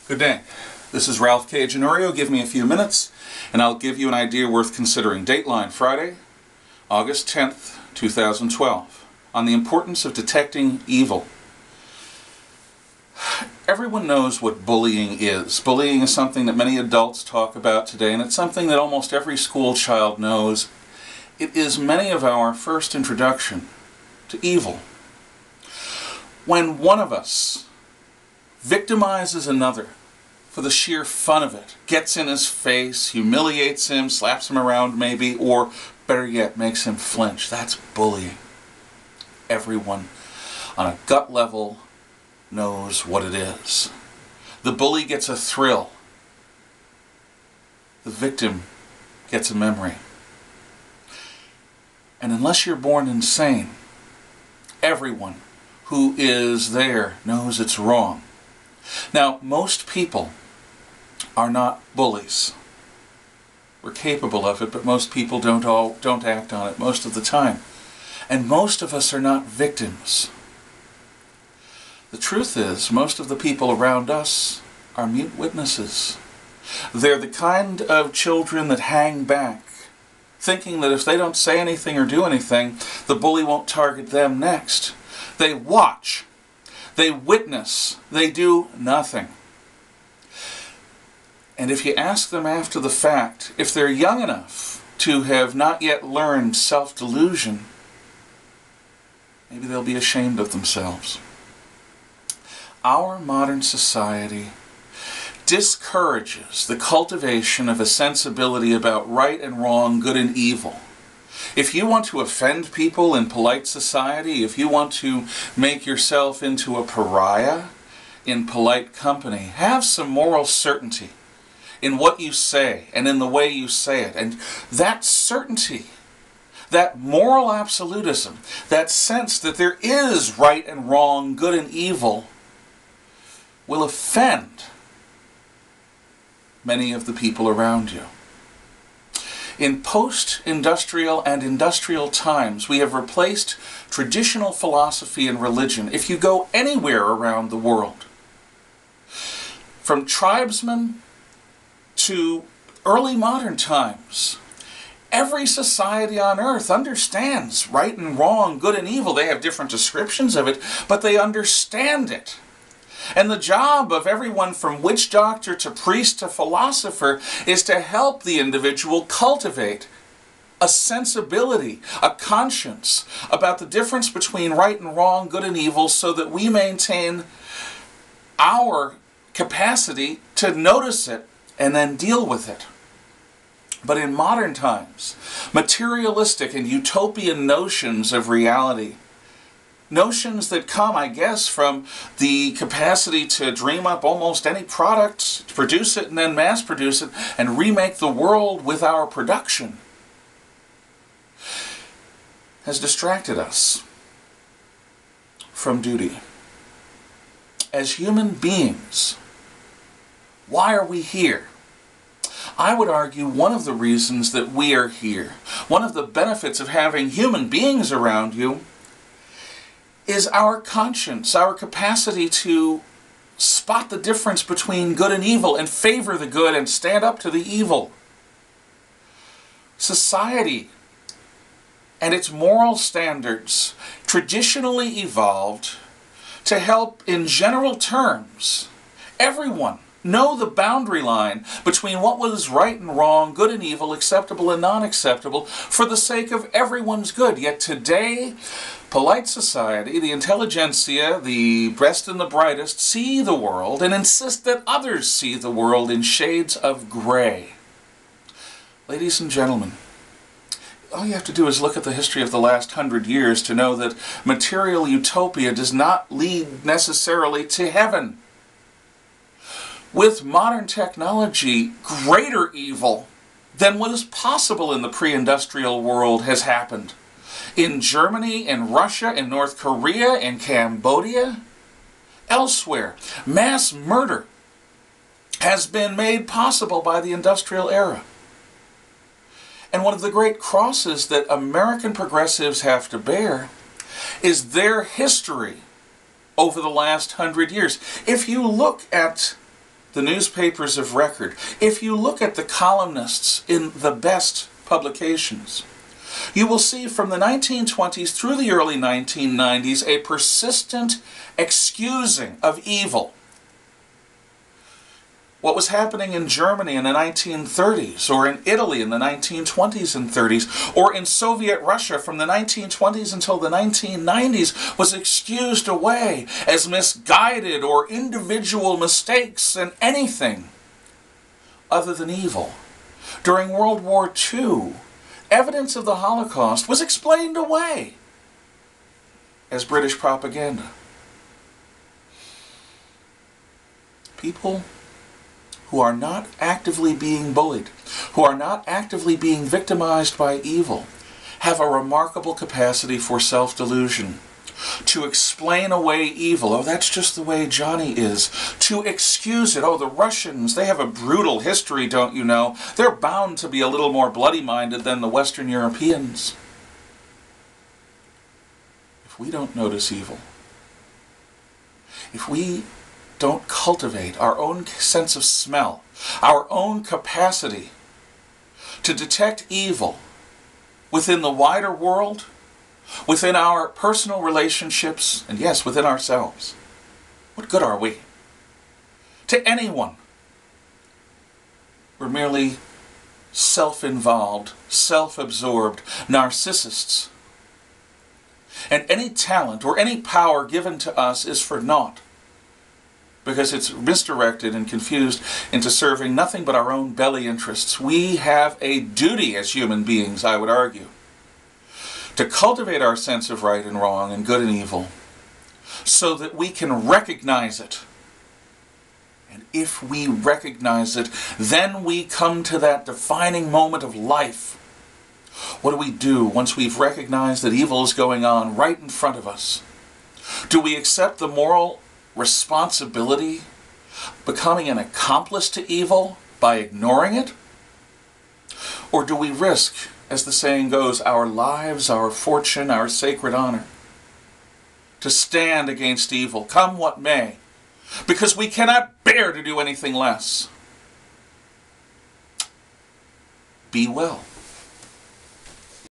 Good day. This is Ralph K. Ginorio. Give me a few minutes and I'll give you an idea worth considering. Dateline Friday, August 10th, 2012, on the importance of detecting evil. Everyone knows what bullying is. Bullying is something that many adults talk about today, and it's something that almost every school child knows. It is many of our first introduction to evil. When one of us victimizes another for the sheer fun of it, gets in his face, humiliates him, slaps him around maybe, or better yet, makes him flinch, that's bullying. Everyone on a gut level knows what it is. The bully gets a thrill. The victim gets a memory. And unless you're born insane, everyone who is there knows it's wrong. Now, most people are not bullies. We're capable of it, but most people don't act on it most of the time. And most of us are not victims. The truth is, most of the people around us are mute witnesses. They're the kind of children that hang back, thinking that if they don't say anything or do anything, the bully won't target them next. They watch. They witness. They do nothing. And if you ask them after the fact, if they're young enough to have not yet learned self-delusion, maybe they'll be ashamed of themselves. Our modern society discourages the cultivation of a sensibility about right and wrong, good and evil. If you want to offend people in polite society, if you want to make yourself into a pariah in polite company, have some moral certainty in what you say and in the way you say it. And that certainty, that moral absolutism, that sense that there is right and wrong, good and evil, will offend many of the people around you. In post-industrial and industrial times, we have replaced traditional philosophy and religion. If you go anywhere around the world, from tribesmen to early modern times, every society on earth understands right and wrong, good and evil. They have different descriptions of it, but they understand it. And the job of everyone from witch doctor to priest to philosopher is to help the individual cultivate a sensibility, a conscience about the difference between right and wrong, good and evil, so that we maintain our capacity to notice it and then deal with it. But in modern times, materialistic and utopian notions of reality, notions that come, I guess, from the capacity to dream up almost any product, to produce it and then mass produce it, and remake the world with our production, has distracted us from duty. As human beings, why are we here? I would argue one of the reasons that we are here, one of the benefits of having human beings around you, is our conscience, our capacity to spot the difference between good and evil and favor the good and stand up to the evil. Society and its moral standards traditionally evolved to help, in general terms, everyone know the boundary line between what was right and wrong, good and evil, acceptable and non-acceptable, for the sake of everyone's good. Yet today, polite society, the intelligentsia, the best and the brightest, see the world and insist that others see the world in shades of gray. Ladies and gentlemen, all you have to do is look at the history of the last 100 years to know that material utopia does not lead necessarily to heaven. With modern technology, greater evil than what is possible in the pre-industrial world has happened. In Germany, in Russia, in North Korea, in Cambodia, elsewhere, mass murder has been made possible by the industrial era. And one of the great crosses that American progressives have to bear is their history over the last 100 years. If you look at the newspapers of record, if you look at the columnists in the best publications, you will see from the 1920s through the early 1990s a persistent excusing of evil. What was happening in Germany in the 1930s, or in Italy in the 1920s and 30s, or in Soviet Russia from the 1920s until the 1990s was excused away as misguided or individual mistakes and anything other than evil. During World War II, evidence of the Holocaust was explained away as British propaganda. People who are not actively being bullied, who are not actively being victimized by evil, have a remarkable capacity for self-delusion. To explain away evil, oh, that's just the way Johnny is. To excuse it, oh, the Russians, they have a brutal history, don't you know? They're bound to be a little more bloody-minded than the Western Europeans. If we don't notice evil, if we don't cultivate our own sense of smell, our own capacity to detect evil within the wider world, within our personal relationships, and yes, within ourselves, what good are we? To anyone. We're merely self-involved, self-absorbed narcissists. And any talent or any power given to us is for naught, because it's misdirected and confused into serving nothing but our own belly interests. We have a duty as human beings, I would argue, to cultivate our sense of right and wrong and good and evil so that we can recognize it. And if we recognize it, then we come to that defining moment of life. What do we do once we've recognized that evil is going on right in front of us? Do we accept the moral responsibility, becoming an accomplice to evil by ignoring it? Or do we risk, as the saying goes, our lives, our fortune, our sacred honor, to stand against evil, come what may, because we cannot bear to do anything less? Be well.